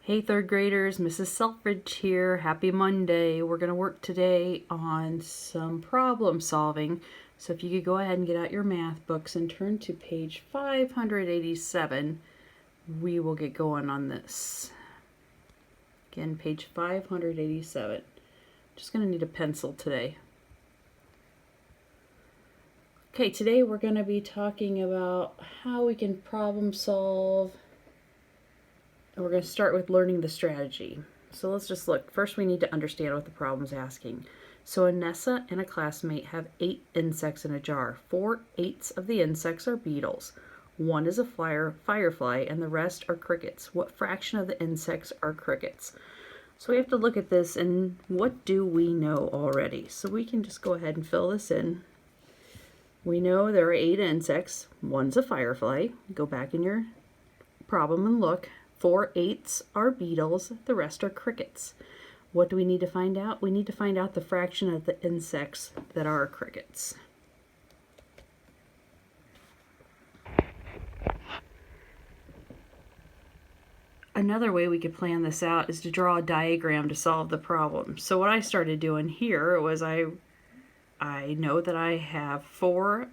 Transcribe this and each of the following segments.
Hey third graders, Mrs. Selfridge here. Happy Monday. We're going to work today on some problem solving. So if you could go ahead and get out your math books and turn to page 587, we will get going on this. Again, page 587. Just going to need a pencil today. Okay, today we're going to be talking about how we can problem solve. And we're going to start with learning the strategy. So let's just look. First, we need to understand what the problem's asking. So Anessa and a classmate have 8 insects in a jar. 4/8 of the insects are beetles. 1 is a firefly, and the rest are crickets. What fraction of the insects are crickets? So we have to look at this, and what do we know already? So we can just go ahead and fill this in. We know there are 8 insects. 1's a firefly. Go back in your problem and look. 4/8 are beetles, the rest are crickets. What do we need to find out? We need to find out the fraction of the insects that are crickets. Another way we could plan this out is to draw a diagram to solve the problem. So what I started doing here was I know that I have 4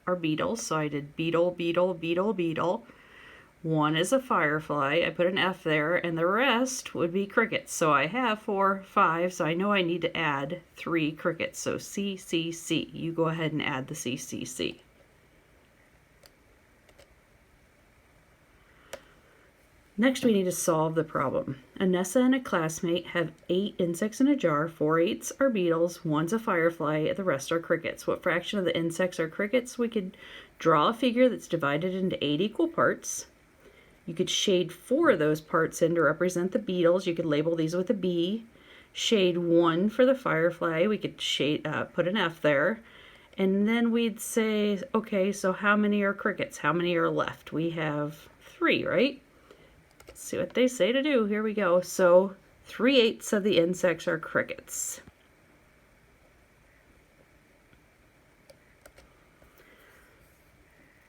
are beetles, so I did beetle, beetle, beetle, beetle. 1 is a firefly, I put an F there, and the rest would be crickets. So I have 4, 5, so I know I need to add 3 crickets. So C, C, C. You go ahead and add the C, C, C. Next, we need to solve the problem. Anessa and a classmate have 8 insects in a jar. 4/8 are beetles, 1's a firefly, the rest are crickets. What fraction of the insects are crickets? We could draw a figure that's divided into 8 equal parts. You could shade 4 of those parts in to represent the beetles. You could label these with a B. Shade 1 for the firefly. We could put an F there. And then we'd say, okay, so how many are crickets? How many are left? We have 3, right? Let's see what they say to do. Here we go. So 3/8 of the insects are crickets.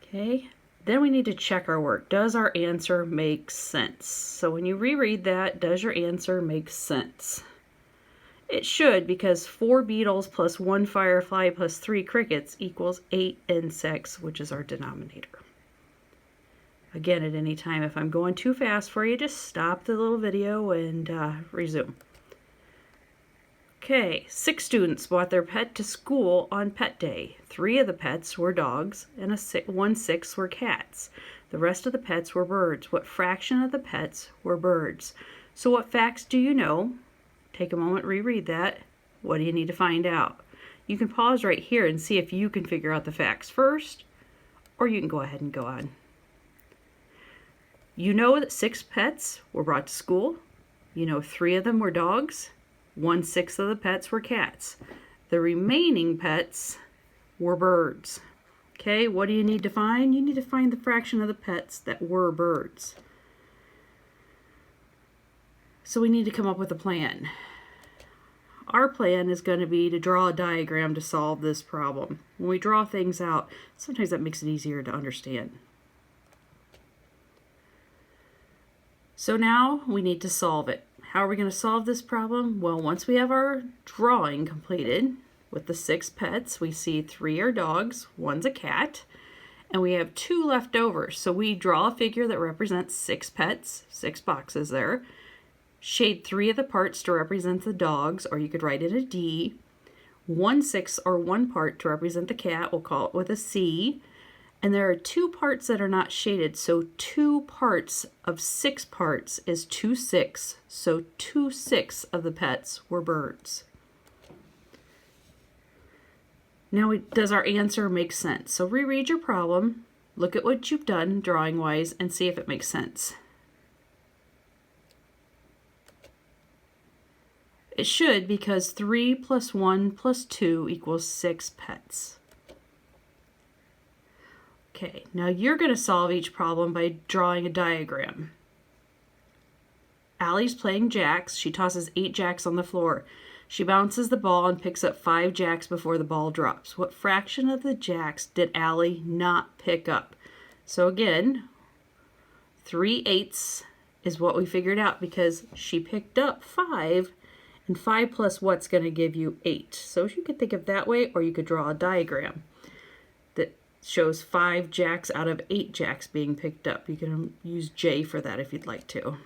Okay. Then we need to check our work. Does our answer make sense? So when you reread that, does your answer make sense? It should, because 4 beetles plus 1 firefly plus 3 crickets equals 8 insects, which is our denominator. Again, at any time, if I'm going too fast for you, just stop the little video and resume. Okay, 6 students brought their pet to school on pet day. 3 of the pets were dogs and 1/6 were cats. The rest of the pets were birds. What fraction of the pets were birds? So what facts do you know? Take a moment, reread that. What do you need to find out? You can pause right here and see if you can figure out the facts first, or you can go ahead and go on. You know that 6 pets were brought to school. You know 3 of them were dogs. 1/6 of the pets were cats. The remaining pets were birds. Okay, what do you need to find? You need to find the fraction of the pets that were birds. So we need to come up with a plan. Our plan is going to be to draw a diagram to solve this problem. When we draw things out, sometimes that makes it easier to understand. So now we need to solve it. How are we going to solve this problem? Well, once we have our drawing completed with the 6 pets, we see 3 are dogs, 1's a cat, and we have 2 left over. So we draw a figure that represents 6 pets, 6 boxes there. Shade 3 of the parts to represent the dogs, or you could write it a D. 1/6 or 1 part to represent the cat, we'll call it with a C. And there are 2 parts that are not shaded, so 2 parts of 6 parts is 2/6. So 2/6 of the pets were birds. Now, does our answer make sense? So reread your problem, look at what you've done drawing-wise, and see if it makes sense. It should, because 3 plus 1 plus 2 equals 6 pets. Okay, now you're going to solve each problem by drawing a diagram. Allie's playing jacks. She tosses 8 jacks on the floor. She bounces the ball and picks up 5 jacks before the ball drops. What fraction of the jacks did Allie not pick up? So again, 3/8 is what we figured out because she picked up 5, and 5 plus what's going to give you 8. So you could think of that way, or you could draw a diagram that shows 5 jacks out of 8 jacks being picked up. You can use J for that if you'd like to.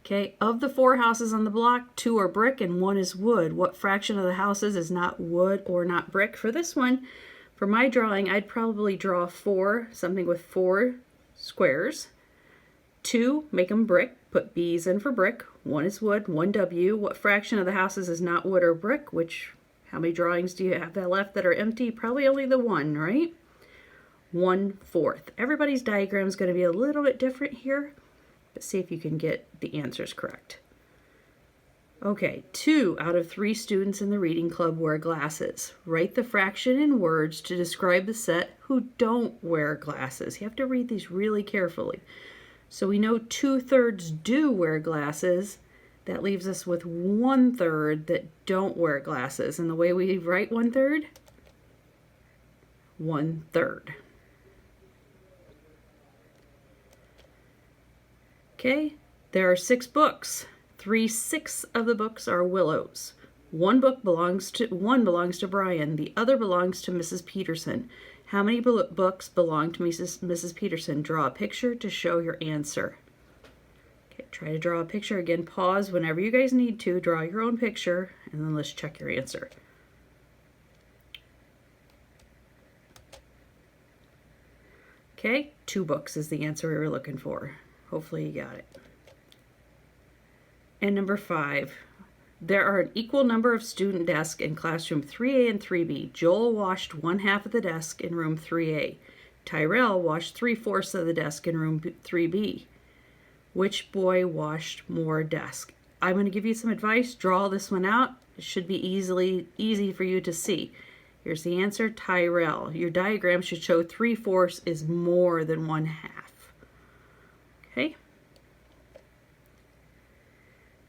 Okay, of the 4 houses on the block, 2 are brick and 1 is wood. What fraction of the houses is not wood or not brick? For this one, for my drawing, I'd probably draw 4, something with 4 squares. 2, make them brick, put B's in for brick. 1 is wood, 1 W. What fraction of the houses is not wood or brick? How many drawings do you have that left that are empty? Probably only the 1, right? 1/4. Everybody's diagram is going to be a little bit different here, but see if you can get the answers correct. Okay, 2 out of 3 students in the reading club wear glasses. Write the fraction in words to describe the set who don't wear glasses. You have to read these really carefully. So we know 2/3 do wear glasses. That leaves us with 1/3 that don't wear glasses. And the way we write 1/3, 1/3. Okay, there are 6 books. 3/6 of the books are Willow's. One belongs to Brian. The other belongs to Mrs. Peterson. How many books belong to Mrs. Peterson? Draw a picture to show your answer. Okay, try to draw a picture again. Pause whenever you guys need to. Draw your own picture, and then let's check your answer. Okay, 2 books is the answer we were looking for. Hopefully you got it. And number 5. There are an equal number of student desks in classroom 3A and 3B. Joel washed 1/2 of the desk in room 3A. Tyrell washed 3/4 of the desk in room 3B. Which boy washed more desks? I'm going to give you some advice. Draw this one out. It should be easy for you to see. Here's the answer, Tyrell. Your diagram should show 3/4 is more than 1/2. Okay.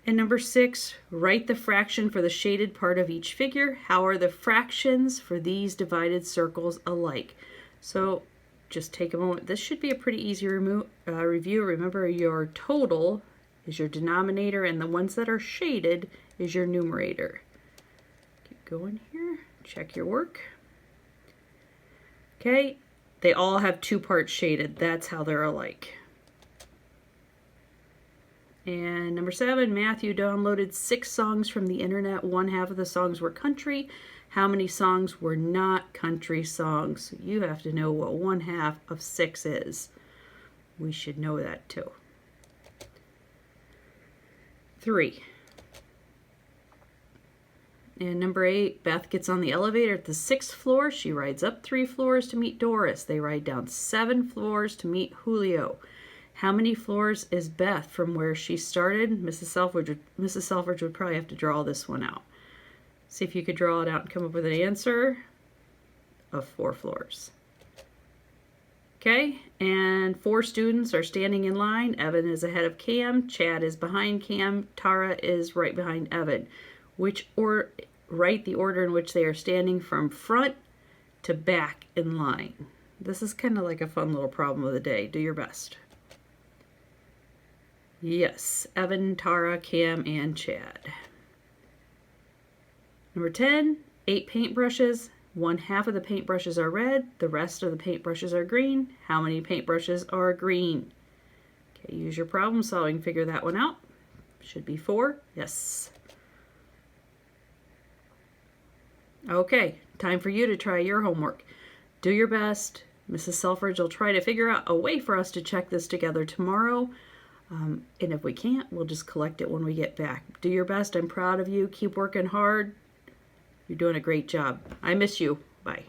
And number 6, write the fraction for the shaded part of each figure. How are the fractions for these divided circles alike? So just take a moment. This should be a pretty easy review. Remember, your total is your denominator, and the ones that are shaded is your numerator. Keep going here. Check your work. Okay, they all have 2 parts shaded. That's how they're alike. And number 7, Matthew downloaded 6 songs from the internet. 1/2 of the songs were country. How many songs were not country songs? You have to know what 1/2 of 6 is. We should know that too. 3. And number 8, Beth gets on the elevator at the 6th floor. She rides up 3 floors to meet Doris. They ride down 7 floors to meet Julio. How many floors is Beth from where she started? Mrs. Selfridge would probably have to draw this one out. See if you could draw it out and come up with an answer of 4 floors. Okay, and 4 students are standing in line. Evan is ahead of Cam. Chad is behind Cam. Tara is right behind Evan. Write the order in which they are standing from front to back in line. This is kind of like a fun little problem of the day. Do your best. Yes, Evan, Tara, Cam, and Chad. Number 10, 8 paintbrushes. 1/2 of the paintbrushes are red. The rest of the paintbrushes are green. How many paintbrushes are green? Okay, use your problem solving. Figure that one out. Should be 4. Yes. Okay, time for you to try your homework. Do your best. Mrs. Selfridge will try to figure out a way for us to check this together tomorrow. And if we can't, we'll just collect it when we get back. Do your best. I'm proud of you. Keep working hard. You're doing a great job. I miss you. Bye.